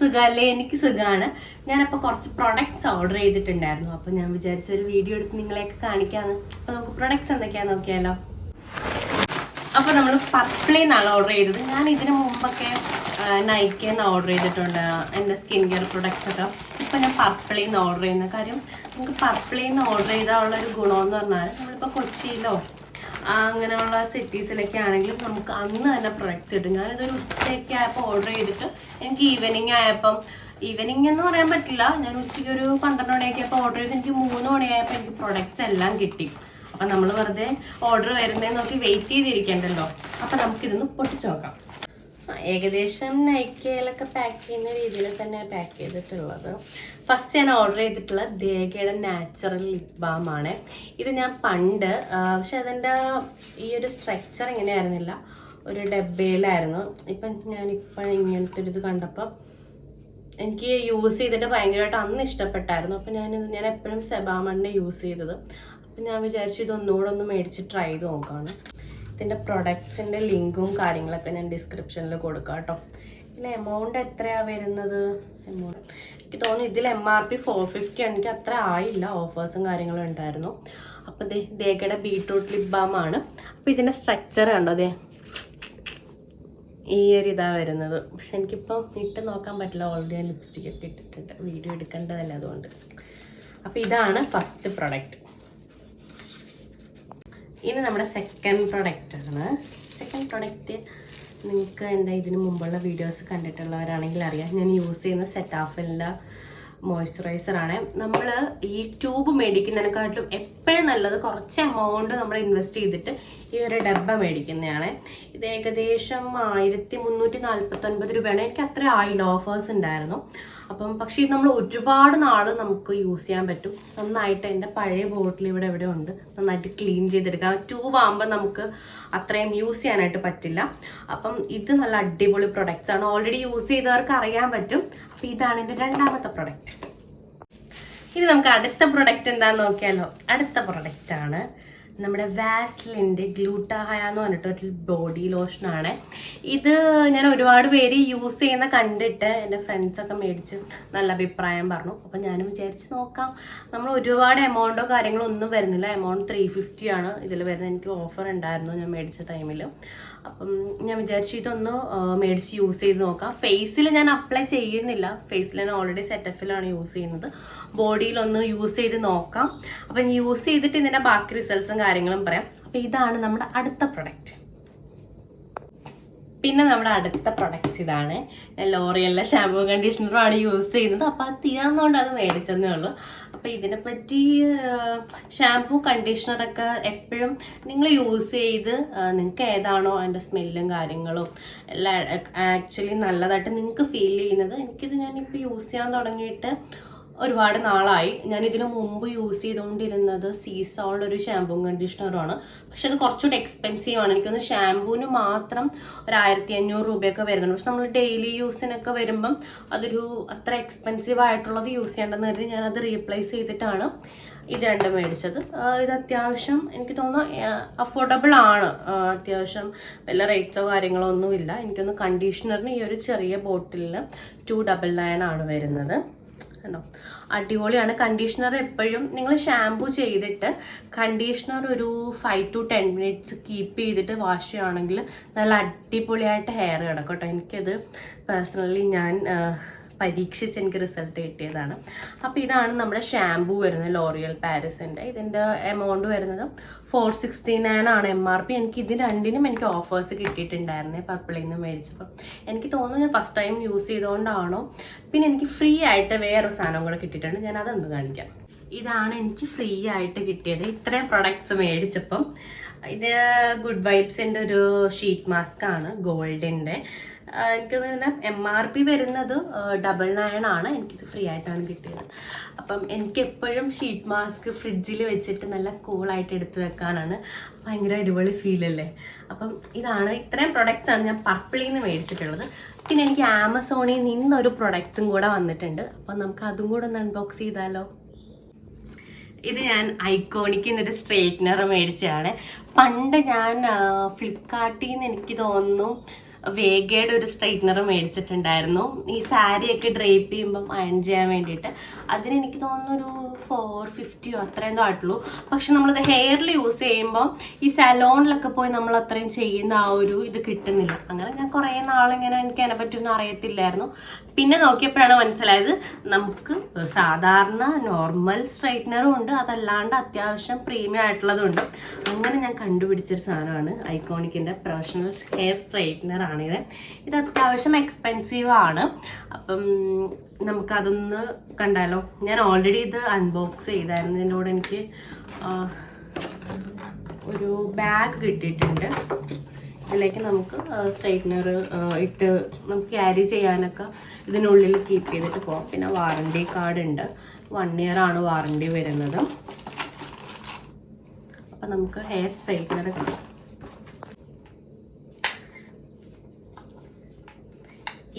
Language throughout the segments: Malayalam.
സുഖമല്ലേ? എനിക്ക് സുഖമാണ്. ഞാനപ്പോൾ കുറച്ച് പ്രൊഡക്ട്സ് ഓർഡർ ചെയ്തിട്ടുണ്ടായിരുന്നു. അപ്പോൾ ഞാൻ വിചാരിച്ച ഒരു വീഡിയോ എടുത്ത് നിങ്ങളെയൊക്കെ കാണിക്കാമെന്ന്. അപ്പോൾ നമുക്ക് പ്രൊഡക്ട്സ് എന്തൊക്കെയാണെന്ന് നോക്കിയാലോ. അപ്പോൾ നമ്മൾ പർപ്പിളിൽ നിന്നാണ് ഓർഡർ ചെയ്തത്. ഞാൻ ഇതിന് മുമ്പൊക്കെ നൈക്കിയിൽ നിന്ന് ഓർഡർ ചെയ്തിട്ടുണ്ട് എൻ്റെ സ്കിൻ കെയർ പ്രൊഡക്ട്സ് ഒക്കെ. ഇപ്പോൾ ഞാൻ പർപ്പിളിൽ നിന്ന് ഓർഡർ ചെയ്യുന്ന കാര്യം, നമുക്ക് പർപ്പിളിൽ നിന്ന് ഓർഡർ ചെയ്താലുള്ളൊരു ഗുണമെന്ന് പറഞ്ഞാൽ നമ്മളിപ്പോൾ കൊച്ചിയിലോ അങ്ങനെയുള്ള സിറ്റീസിലൊക്കെ ആണെങ്കിലും നമുക്ക് അന്ന് തന്നെ പ്രൊഡക്ട്സ് കിട്ടും. ഞാനിതൊരു ഉച്ചയൊക്കെ ആയപ്പോൾ ഓർഡർ ചെയ്തിട്ട് എനിക്ക് ഈവനിങ് ആയപ്പം, ഈവനിങ് എന്ന് പറയാൻ പറ്റില്ല, ഞാൻ ഉച്ചയ്ക്ക് ഒരു 12 മണിയൊക്കെ ആയപ്പോൾ ഓർഡർ ചെയ്ത് എനിക്ക് 3 മണിയായപ്പോൾ എനിക്ക് പ്രൊഡക്ട്സ് എല്ലാം കിട്ടി. അപ്പം നമ്മൾ വെറുതെ ഓർഡർ വരുന്നതെന്ന് നോക്കി വെയിറ്റ് ചെയ്തിരിക്കണ്ടല്ലോ. അപ്പം നമുക്കിതൊന്ന് പൊട്ടിച്ച് നോക്കാം. ഏകദേശം നൈക്കയിലൊക്കെ പാക്ക് ചെയ്യുന്ന രീതിയിൽ തന്നെ പാക്ക് ചെയ്തിട്ടുള്ളത്. ഫസ്റ്റ് ഞാൻ ഓർഡർ ചെയ്തിട്ടുള്ള ദേഗയുടെ നാച്ചുറൽ ലിപ് ബാം ആണ്. ഇത് ഞാൻ പണ്ട്, പക്ഷെ അതിൻ്റെ ഈ ഒരു സ്ട്രക്ചർ ഇങ്ങനെ ആയിരുന്നില്ല, ഒരു ഡബ്ബയിലായിരുന്നു. ഇപ്പം ഞാനിപ്പോൾ ഇങ്ങനത്തെ ഒരു ഇത് കണ്ടപ്പോൾ എനിക്ക് യൂസ് ചെയ്തിട്ട് ഭയങ്കരമായിട്ട് അന്ന് ഇഷ്ടപ്പെട്ടായിരുന്നു. അപ്പം ഞാൻ എപ്പോഴും സെബാമണ്ണെ യൂസ് ചെയ്തത്. അപ്പം ഞാൻ വിചാരിച്ചു ഇതൊന്നുകൂടെ ഒന്ന് മേടിച്ച് ട്രൈ ചെയ്ത് നോക്കാമെന്ന്. ഇതിൻ്റെ പ്രൊഡക്ട്സിൻ്റെ ലിങ്കും കാര്യങ്ങളൊക്കെ ഞാൻ ഡിസ്ക്രിപ്ഷനിൽ കൊടുക്കാം കേട്ടോ. ഇതിൽ എമൗണ്ട് എത്രയാണ് വരുന്നത്? എമൗണ്ട് എനിക്ക് തോന്നുന്നു ഇതിൽ MRP 450 ആണ്. എനിക്ക് അത്ര ആയില്ല, ഓഫേഴ്സും കാര്യങ്ങളും ഉണ്ടായിരുന്നു. അപ്പോൾ ദേഗയുടെ ബീട്രൂട്ട് ലിപ് ബാം ആണ്. അപ്പോൾ ഇതിൻ്റെ സ്ട്രക്ചർ കണ്ടോ, അതെ ഈ ഒരു ഇതാണ് വരുന്നത്. പക്ഷെ എനിക്കിപ്പം ഇട്ട് നോക്കാൻ പറ്റില്ല, ഓൾറെഡി ഞാൻ ലിപ്സ്റ്റിക് ഒക്കെ ഇട്ടിട്ടുണ്ട്, വീഡിയോ എടുക്കേണ്ടതല്ല അതുകൊണ്ട്. അപ്പോൾ ഇതാണ് ഫസ്റ്റ് പ്രൊഡക്റ്റ്. ഇനി നമ്മുടെ സെക്കൻഡ് പ്രൊഡക്റ്റാണ്. സെക്കൻഡ് പ്രൊഡക്റ്റ് നിങ്ങൾക്ക് എൻ്റെ ഇതിന് മുമ്പുള്ള വീഡിയോസ് കണ്ടിട്ടുള്ളവരാണെങ്കിൽ അറിയാം, ഞാൻ യൂസ് ചെയ്യുന്ന സെറ്റാഫിലിൻ്റെ മോയ്സ്ചറൈസറാണ്. നമ്മൾ ഈ ട്യൂബ് മേടിക്കുന്നതിനെക്കാട്ടും എപ്പോഴും നല്ലത് കുറച്ച് എമൗണ്ട് നമ്മൾ ഇൻവെസ്റ്റ് ചെയ്തിട്ട് ഈ ഒരു ഡബ്ബ മേടിക്കുന്നതാണ്. ഇത് ഏകദേശം 1349 രൂപയാണ്. എനിക്ക് അത്ര ആയില്ല, ഓഫേഴ്സ് ഉണ്ടായിരുന്നു. അപ്പം പക്ഷേ ഇത് നമ്മൾ ഒരുപാട് നാൾ നമുക്ക് യൂസ് ചെയ്യാൻ പറ്റും. നന്നായിട്ട് എൻ്റെ പഴയ ബോട്ടിൽ ഇവിടെ എവിടെ ഉണ്ട്, നന്നായിട്ട് ക്ലീൻ ചെയ്തെടുക്കാം. ട്യൂബ് ആകുമ്പോൾ നമുക്ക് അത്രയും യൂസ് ചെയ്യാനായിട്ട് പറ്റില്ല. അപ്പം ഇത് നല്ല അടിപൊളി പ്രൊഡക്റ്റ്സ് ആണ്, ഓൾറെഡി യൂസ് ചെയ്തവർക്ക് അറിയാൻ പറ്റും. അപ്പം ഇതാണ് എൻ്റെ രണ്ടാമത്തെ പ്രൊഡക്റ്റ്. ഇനി നമുക്ക് അടുത്ത പ്രൊഡക്റ്റ് എന്താണെന്ന് നോക്കിയാലോ. അടുത്ത പ്രൊഡക്റ്റാണ് നമ്മുടെ വാസ്ലിൻ്റെ ഗ്ലൂട്ടാഹയ എന്ന് പറഞ്ഞിട്ടൊരു ബോഡി ലോഷനാണ്. ഇത് ഞാൻ ഒരുപാട് പേര് യൂസ് ചെയ്യുന്ന കണ്ടിട്ട് എൻ്റെ ഫ്രണ്ട്സൊക്കെ മേടിച്ച് നല്ല അഭിപ്രായം പറഞ്ഞു. അപ്പം ഞാനും വിചാരിച്ച് നോക്കാം. നമ്മൾ ഒരുപാട് എമൗണ്ടോ കാര്യങ്ങളോ ഒന്നും വരുന്നില്ല. എമൗണ്ട് 350 ആണ് ഇതിൽ വരുന്നത്. എനിക്ക് ഓഫർ ഉണ്ടായിരുന്നു ഞാൻ മേടിച്ച ടൈമിൽ. അപ്പം ഞാൻ വിചാരിച്ചു ഇതൊന്ന് മേടിച്ച് യൂസ് ചെയ്ത് നോക്കാം. ഫേസിൽ ഞാൻ അപ്ലൈ ചെയ്യുന്നില്ല, ഫേസിൽ ഞാൻ ഓൾറെഡി സെറ്റഫിലാണ് യൂസ് ചെയ്യുന്നത്. ബോഡിയിലൊന്ന് യൂസ് ചെയ്ത് നോക്കാം. അപ്പം യൂസ് ചെയ്തിട്ട് ഇതിൻ്റെ ബാക്കി റിസൾട്ട്സും കാര്യങ്ങളും പറയാം. അപ്പം ഇതാണ് നമ്മുടെ അടുത്ത പ്രൊഡക്റ്റ്. പിന്നെ നമ്മുടെ അടുത്ത പ്രൊഡക്റ്റ്സ് ഇതാണ്. ലോറിയലിലെ ഷാമ്പൂ കണ്ടീഷണറുമാണ് യൂസ് ചെയ്യുന്നത്. അപ്പോൾ അത് തീർന്നുകൊണ്ട് അത് മേടിച്ചെന്നേ ഉള്ളൂ. അപ്പോൾ ഇതിനെപ്പറ്റി ഷാമ്പൂ കണ്ടീഷണറൊക്കെ എപ്പോഴും നിങ്ങൾ യൂസ് ചെയ്ത് നിങ്ങൾക്ക് ഏതാണോ അതിൻ്റെ സ്മെല്ലും കാര്യങ്ങളും എല്ലാം ആക്ച്വലി നല്ലതായിട്ട് നിങ്ങൾക്ക് ഫീൽ ചെയ്യുന്നത്. എനിക്കിത് ഞാനിപ്പോൾ യൂസ് ചെയ്യാൻ തുടങ്ങിയിട്ട് ഒരുപാട് നാളായി. ഞാനിതിനു മുമ്പ് യൂസ് ചെയ്തുകൊണ്ടിരുന്നത് സീസോളുടെ ഒരു ഷാമ്പൂ കണ്ടീഷണറുമാണ്. പക്ഷെ അത് കുറച്ചുകൂടി എക്സ്പെൻസീവ് ആണ്. എനിക്കൊന്ന് ഷാമ്പൂവിന് മാത്രം ഒരു 1500 രൂപയൊക്കെ വരുന്നുണ്ട്. പക്ഷെ നമ്മൾ ഡെയിലി യൂസിനൊക്കെ വരുമ്പം അതൊരു അത്ര എക്സ്പെൻസീവ് ആയിട്ടുള്ളത് യൂസ് ചെയ്യേണ്ടെന്ന് കരുതി ഞാനത് റീപ്ലേസ് ചെയ്തിട്ടാണ് ഇത് രണ്ടും മേടിച്ചത്. ഇത് അത്യാവശ്യം എനിക്ക് തോന്നുന്നു അഫോർഡബിൾ ആണ്. അത്യാവശ്യം വല്ല റേറ്റ്സോ കാര്യങ്ങളോ ഒന്നുമില്ല. എനിക്കൊന്ന് കണ്ടീഷണറിന് ഈ ഒരു ചെറിയ ബോട്ടിലിന് 299 ആണ് വരുന്നത്. കണ്ടോ, അടിപൊളിയാണ്. കണ്ടീഷണർ എപ്പോഴും നിങ്ങൾ ഷാമ്പൂ ചെയ്തിട്ട് കണ്ടീഷണർ ഒരു 5 to 10 minutes കീപ്പ് ചെയ്തിട്ട് വാഷ് ചെയ്യുകയാണെങ്കിൽ നല്ല അടിപൊളിയായിട്ട് ഹെയർ കിടക്കും കേട്ടോ. എനിക്കത് പേഴ്സണലി ഞാൻ പരീക്ഷിച്ച് എനിക്ക് റിസൾട്ട് കിട്ടിയതാണ്. അപ്പോൾ ഇതാണ് നമ്മുടെ ഷാമ്പൂ വരുന്നത്, ലോറിയൽ പാരിസിൻ്റെ. ഇതിൻ്റെ എമൗണ്ട് വരുന്നത് 469 ആണ് MRP. എനിക്ക് ഇത് രണ്ടിനും എനിക്ക് ഓഫേഴ്സ് കിട്ടിയിട്ടുണ്ടായിരുന്നേ പർപ്പിളിൽ നിന്ന് മേടിച്ചപ്പോൾ. എനിക്ക് തോന്നുന്നു ഞാൻ ഫസ്റ്റ് ടൈം യൂസ് ചെയ്തുകൊണ്ടാണോ. പിന്നെ എനിക്ക് ഫ്രീ ആയിട്ട് വേറൊരു സാധനം കൂടെ കിട്ടിയിട്ടുണ്ട്, ഞാൻ അതെന്ത് കാണിക്കാം. ഇതാണ് എനിക്ക് ഫ്രീ ആയിട്ട് കിട്ടിയത് ഇത്രയും പ്രൊഡക്ട്സ് മേടിച്ചപ്പം. ഇത് ഗുഡ് വൈബ്സിൻ്റെ ഒരു ഷീറ്റ് മാസ്ക് ആണ്, ഗോൾഡിൻ്റെ. എനിക്ക് തന്നെ MRP വരുന്നത് 99 ആണ്. എനിക്കിത് ഫ്രീ ആയിട്ടാണ് കിട്ടിയത്. അപ്പം എനിക്ക് എപ്പോഴും ഷീറ്റ് മാസ്ക് ഫ്രിഡ്ജിൽ വെച്ചിട്ട് നല്ല കൂളായിട്ട് എടുത്ത് വെക്കാനാണ് ഭയങ്കര അടിപൊളി ഫീലല്ലേ. അപ്പം ഇതാണ്, ഇത്രയും പ്രൊഡക്റ്റ്സാണ് ഞാൻ പർപ്പിളിൽ നിന്ന് മേടിച്ചിട്ടുള്ളത്. പിന്നെ എനിക്ക് ആമസോണിൽ നിന്നൊരു പ്രൊഡക്ട്സും കൂടെ വന്നിട്ടുണ്ട്. അപ്പം നമുക്ക് അതും കൂടെ ഒന്ന് അൺബോക്സ് ചെയ്താലോ. ഇത് ഞാൻ ഐക്കോണിക്കിൻ്റെ ഒരു സ്ട്രെയിറ്റ്നർ മേടിച്ചതാണ്. പണ്ട് ഞാൻ ഫ്ലിപ്കാർട്ടിൽ നിന്ന് എനിക്ക് തോന്നുന്നു വേഗയുടെ ഒരു സ്ട്രൈറ്റ്നർ മേടിച്ചിട്ടുണ്ടായിരുന്നു ഈ സാരിയൊക്കെ ഡ്രേപ്പ് ചെയ്യുമ്പം അയൺ ചെയ്യാൻ വേണ്ടിയിട്ട്. അതിന് എനിക്ക് തോന്നുന്നു ഒരു 450 അത്രയും ആയിട്ടുള്ളൂ. പക്ഷെ നമ്മളത് ഹെയറിൽ യൂസ് ചെയ്യുമ്പം ഈ സലോണിലൊക്കെ പോയി നമ്മൾ അത്രയും ചെയ്യുന്ന ആ ഒരു ഇത് കിട്ടുന്നില്ല. അങ്ങനെ ഞാൻ കുറേ നാളിങ്ങനെ എനിക്ക് അതിനെ പറ്റിയൊന്നും അറിയത്തില്ലായിരുന്നു. പിന്നെ നോക്കിയപ്പോഴാണ് മനസ്സിലായത് നമുക്ക് സാധാരണ നോർമൽ സ്ട്രൈറ്റ്നറും ഉണ്ട്, അതല്ലാണ്ട് അത്യാവശ്യം പ്രീമിയം ആയിട്ടുള്ളതും ഉണ്ട്. അങ്ങനെ ഞാൻ കണ്ടുപിടിച്ചൊരു സാധനമാണ് ഐക്കോണിക്കിൻ്റെ പ്രൊഫഷണൽ ഹെയർ സ്ട്രൈറ്റ്നർ ആണിത്. ഇത് അത്യാവശ്യം എക്സ്പെൻസീവ് ആണ്. അപ്പം നമുക്കതൊന്ന് കണ്ടാലോ. ഞാൻ ഓൾറെഡി ഇത് അൺബോക്സ് ചെയ്തായിരുന്നു. ഇതിൻ്റെ കൂടെ എനിക്ക് ഒരു ബാഗ് കിട്ടിയിട്ടുണ്ട്. ഇതിലേക്ക് നമുക്ക് സ്ട്രൈറ്റ്നർ ഇട്ട് നമുക്ക് ക്യാരി ചെയ്യാനൊക്കെ ഇതിനുള്ളിൽ കീപ്പ് ചെയ്തിട്ട് പോകാം. പിന്നെ വാറണ്ടി കാർഡ് ഉണ്ട്, 1 year ആണ് വാറണ്ടി വരുന്നത്. അപ്പം നമുക്ക് ഹെയർ സ്ട്രൈറ്റ്നർ കാണാം.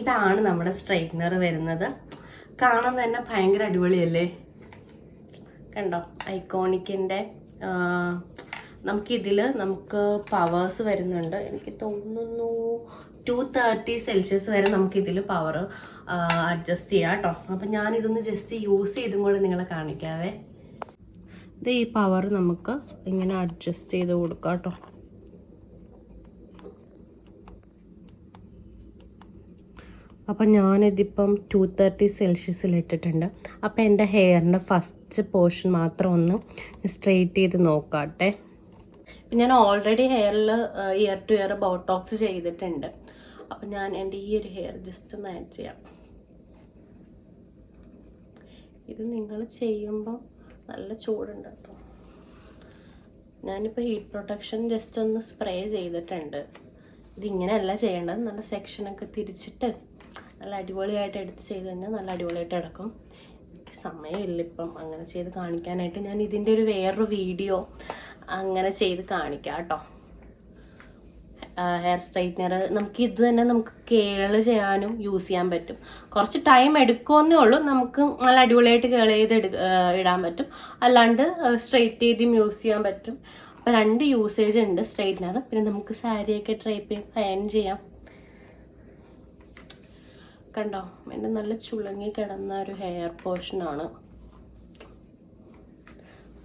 ഇതാണ് നമ്മുടെ സ്ട്രൈറ്റ്നർ വരുന്നത്. കാണാൻ തന്നെ ഭയങ്കര അടിപൊളിയല്ലേ, കണ്ടോ? ഐക്കോണിക്കിൻ്റെ നമുക്ക് പവേഴ്സ് വരുന്നുണ്ട്. എനിക്ക് തോന്നുന്നു 230 Celsius വരെ നമുക്കിതിൽ പവർ അഡ്ജസ്റ്റ് ചെയ്യാം കേട്ടോ. അപ്പം ഞാനിതൊന്ന് ജസ്റ്റ് യൂസ് ചെയ്തും കൂടെ നിങ്ങളെ കാണിക്കാവേ. ഇത് ഈ പവർ നമുക്ക് ഇങ്ങനെ അഡ്ജസ്റ്റ് ചെയ്ത് കൊടുക്കാം കേട്ടോ. അപ്പം ഞാനിതിപ്പം 230 Celsius ഇട്ടിട്ടുണ്ട്. അപ്പം എൻ്റെ ഹെയറിൻ്റെ ഫസ്റ്റ് പോർഷൻ മാത്രം ഒന്ന് സ്ട്രെയിറ്റ് ചെയ്ത് നോക്കാട്ടെ. ഞാൻ ഓൾറെഡി ഹെയറിൽ ഇയർ ടു ഇയർ ബോട്ടോക്സ് ചെയ്തിട്ടുണ്ട്. അപ്പം ഞാൻ എൻ്റെ ഈ ഒരു ഹെയർ ജസ്റ്റ് ഒന്ന് ആഡ് ചെയ്യാം. ഇത് നിങ്ങൾ ചെയ്യുമ്പോൾ നല്ല ചൂടുണ്ട് കേട്ടോ. ഞാനിപ്പോൾ ഹീറ്റ് പ്രൊട്ടക്ഷൻ ജസ്റ്റ് ഒന്ന് സ്പ്രേ ചെയ്തിട്ടുണ്ട്. ഇതിങ്ങനെയല്ല ചെയ്യേണ്ടത്, നല്ല സെക്ഷനൊക്കെ തിരിച്ചിട്ട് നല്ല അടിപൊളിയായിട്ട് എടുത്ത് ചെയ്ത് കഴിഞ്ഞാൽ നല്ല അടിപൊളിയായിട്ട് കിടക്കും. എനിക്ക് സമയമില്ല ഇപ്പം അങ്ങനെ ചെയ്ത് കാണിക്കാനായിട്ട്. ഞാൻ ഇതിൻ്റെ ഒരു വേറൊരു വീഡിയോ അങ്ങനെ ചെയ്ത് കാണിക്കാം കേട്ടോ. ഹെയർ സ്ട്രൈറ്റ്നർ നമുക്ക് ഇത് തന്നെ നമുക്ക് കേള് ചെയ്യാനും യൂസ് ചെയ്യാൻ പറ്റും. കുറച്ച് ടൈം എടുക്കുമെന്നേ ഉള്ളൂ. നമുക്ക് നല്ല അടിപൊളിയായിട്ട് കേള് ചെയ്ത് ഇടാൻ പറ്റും, അല്ലാണ്ട് സ്ട്രെയിറ്റ് ചെയ്തും യൂസ് ചെയ്യാൻ പറ്റും. അപ്പോൾ 2 യൂസേജ് ഉണ്ട് സ്ട്രൈറ്റ്നർ. പിന്നെ നമുക്ക് സാരിയൊക്കെ ഡ്രേപ്പ് ചെയ്യും, അയൺ ചെയ്യാം. കണ്ടോ, എൻ്റെ നല്ല ചുളുങ്ങി കിടന്ന ഒരു ഹെയർ പോർഷനാണ്.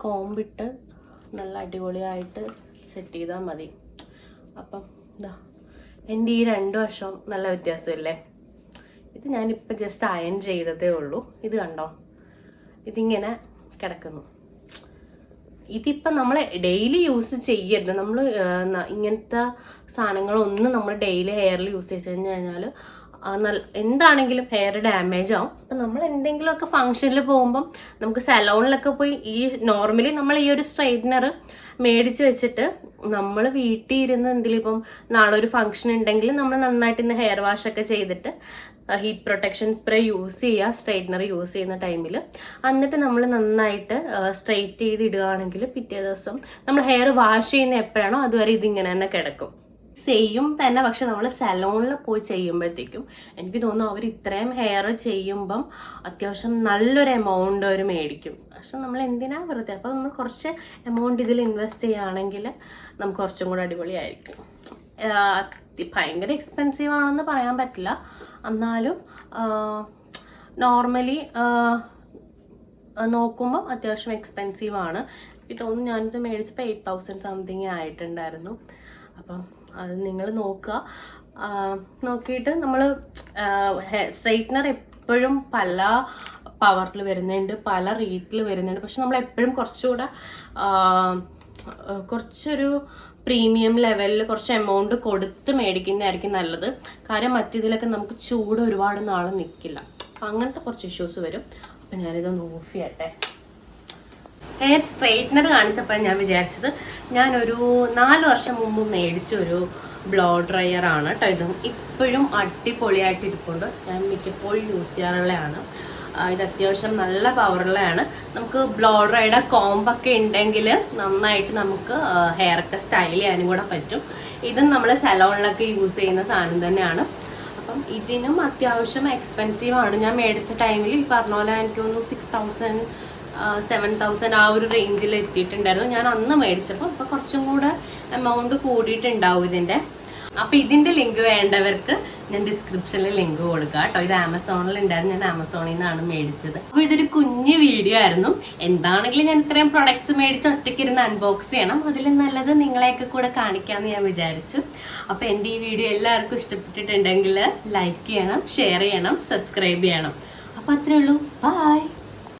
കോമ്പിട്ട് നല്ല അടിപൊളിയായിട്ട് സെറ്റ് ചെയ്താൽ മതി. അപ്പം ഇതാ എൻ്റെ ഈ 2 വശവും നല്ല വ്യത്യാസമില്ലേ. ഇത് ഞാനിപ്പോൾ ജസ്റ്റ് അയൺ ചെയ്തതേ ഉള്ളൂ. ഇത് കണ്ടോ, ഇതിങ്ങനെ കിടക്കുന്നു. ഇതിപ്പം നമ്മൾ ഡെയിലി യൂസ് ചെയ്യരുത്. നമ്മൾ ഇങ്ങനത്തെ സാധനങ്ങളൊന്നും നമ്മൾ ഡെയിലി ഹെയറിൽ യൂസ് ചെയ്ത് കഴിഞ്ഞാൽ എന്താണെങ്കിലും ഹെയർ ഡാമേജ് ആവും. അപ്പം നമ്മൾ എന്തെങ്കിലുമൊക്കെ ഫങ്ഷനിൽ പോകുമ്പം നമുക്ക് സലോണിലൊക്കെ പോയി നോർമലി നമ്മൾ ഈ ഒരു സ്ട്രൈറ്റ്നർ മേടിച്ച് വെച്ചിട്ട് നമ്മൾ വീട്ടിൽ ഇരുന്ന് എന്തെങ്കിലും ഇപ്പം നാളെ ഒരു ഫങ്ഷൻ ഉണ്ടെങ്കിൽ നമ്മൾ നന്നായിട്ട് ഇന്ന് ഹെയർ വാഷൊക്കെ ചെയ്തിട്ട് ഹീറ്റ് പ്രൊട്ടക്ഷൻ സ്പ്രേ യൂസ് ചെയ്യുക സ്ട്രൈറ്റ്നർ യൂസ് ചെയ്യുന്ന ടൈമിൽ. എന്നിട്ട് നമ്മൾ നന്നായിട്ട് സ്ട്രൈറ്റ് ചെയ്ത് ഇടുകയാണെങ്കിൽ പിറ്റേ ദിവസം നമ്മൾ ഹെയർ വാഷ് ചെയ്യുന്ന എപ്പോഴാണോ അതുവരെ ഇതിങ്ങനെ തന്നെ കിടക്കും. സെയിം തന്നെ. പക്ഷെ നമ്മൾ സലോണിൽ പോയി ചെയ്യുമ്പോഴത്തേക്കും എനിക്ക് തോന്നുന്നു അവർ ഇത്രയും ഹെയർ ചെയ്യുമ്പം അത്യാവശ്യം നല്ലൊരു എമൗണ്ട് അവർ മേടിക്കും. പക്ഷെ നമ്മൾ എന്തിനാ വെറുതെ. അപ്പോൾ നമ്മൾ കുറച്ച് എമൗണ്ട് ഇതിൽ ഇൻവെസ്റ്റ് ചെയ്യുകയാണെങ്കിൽ നമുക്ക് കുറച്ചും കൂടെ അടിപൊളിയായിരിക്കും. ഭയങ്കര എക്സ്പെൻസീവ് ആണെന്ന് പറയാൻ പറ്റില്ല, എന്നാലും നോർമലി നോക്കുമ്പം അത്യാവശ്യം എക്സ്പെൻസീവ് ആണ്. എനിക്ക് തോന്നുന്നു ഞാനിത് മേടിച്ചപ്പോൾ 8000 സംതിങ് ആയിട്ടുണ്ടായിരുന്നു. അപ്പം അത് നിങ്ങൾ നോക്കുക. നോക്കിയിട്ട് നമ്മൾ സ്ട്രൈറ്റ്നർ എപ്പോഴും പല പവറിൽ വരുന്നുണ്ട്, പല റേറ്റിൽ വരുന്നുണ്ട്. പക്ഷെ നമ്മൾ എപ്പോഴും കുറച്ചൊരു പ്രീമിയം ലെവലിൽ കുറച്ച് എമൗണ്ട് കൊടുത്ത് മേടിക്കുന്നതായിരിക്കും നല്ലത്. കാര്യം മറ്റേതിലൊക്കെ നമുക്ക് ചൂട് ഒരുപാട് നാൾ നിൽക്കില്ല. അപ്പം അങ്ങനത്തെ കുറച്ച് ഇഷ്യൂസ് വരും. അപ്പം ഞാനിതൊന്ന് ഓഫ് ചെയ്യട്ടെ. ഹെയർ സ്ട്രെയിറ്റ്നർ കാണിച്ചപ്പോൾ ഞാൻ വിചാരിച്ചത് ഞാനൊരു 4 വർഷം മുമ്പ് മേടിച്ചൊരു ബ്ലോ ഡ്രയർ ആണ് കേട്ടോ. ഇതും ഇപ്പോഴും അടിപൊളിയായിട്ട് ഇരിപ്പുണ്ട്. ഞാൻ മിക്കപ്പോഴും യൂസ് ചെയ്യാറുള്ളതാണ്. ഇത് അത്യാവശ്യം നല്ല പവറുള്ളതാണ്. നമുക്ക് ബ്ലോ ഡ്രൈയുടെ കോമ്പൊക്കെ ഉണ്ടെങ്കിൽ നന്നായിട്ട് നമുക്ക് ഹെയറൊക്കെ സ്റ്റൈൽ ചെയ്യാനും കൂടെ പറ്റും. ഇതും നമ്മൾ സലോണിലൊക്കെ യൂസ് ചെയ്യുന്ന സാധനം തന്നെയാണ്. അപ്പം ഇതിനും അത്യാവശ്യം എക്സ്പെൻസീവ് ആണ്. ഞാൻ മേടിച്ച ടൈമിൽ ഈ പറഞ്ഞ പോലെ എനിക്ക് തോന്നുന്നു 6000 7000 ആ ഒരു റേഞ്ചിൽ എത്തിയിട്ടുണ്ടായിരുന്നു ഞാൻ അന്ന് മേടിച്ചപ്പോൾ. അപ്പോൾ കുറച്ചും കൂടെ എമൗണ്ട് കൂടിയിട്ടുണ്ടാവും ഇതിൻ്റെ. അപ്പോൾ ഇതിൻ്റെ ലിങ്ക് വേണ്ടവർക്ക് ഞാൻ ഡിസ്ക്രിപ്ഷനിൽ ലിങ്ക് കൊടുക്കാം കേട്ടോ. ഇത് ആമസോണിൽ ഉണ്ടായിരുന്നു, ഞാൻ ആമസോണിൽ നിന്നാണ് മേടിച്ചത്. അപ്പോൾ ഇതൊരു കുഞ്ഞു വീഡിയോ ആയിരുന്നു. എന്താണെങ്കിലും ഞാൻ ഇത്രയും പ്രൊഡക്ട്സ് മേടിച്ച് ഒറ്റയ്ക്കിരുന്ന് അൺബോക്സ് ചെയ്യണം, അതിൽ നല്ലത് നിങ്ങളെയൊക്കെ കൂടെ കാണിക്കാമെന്ന് ഞാൻ വിചാരിച്ചു. അപ്പോൾ എൻ്റെ ഈ വീഡിയോ എല്ലാവർക്കും ഇഷ്ടപ്പെട്ടിട്ടുണ്ടെങ്കിൽ ലൈക്ക് ചെയ്യണം, ഷെയർ ചെയ്യണം, സബ്സ്ക്രൈബ് ചെയ്യണം. അപ്പോൾ അത്രേ ഉള്ളൂ. ബൈ.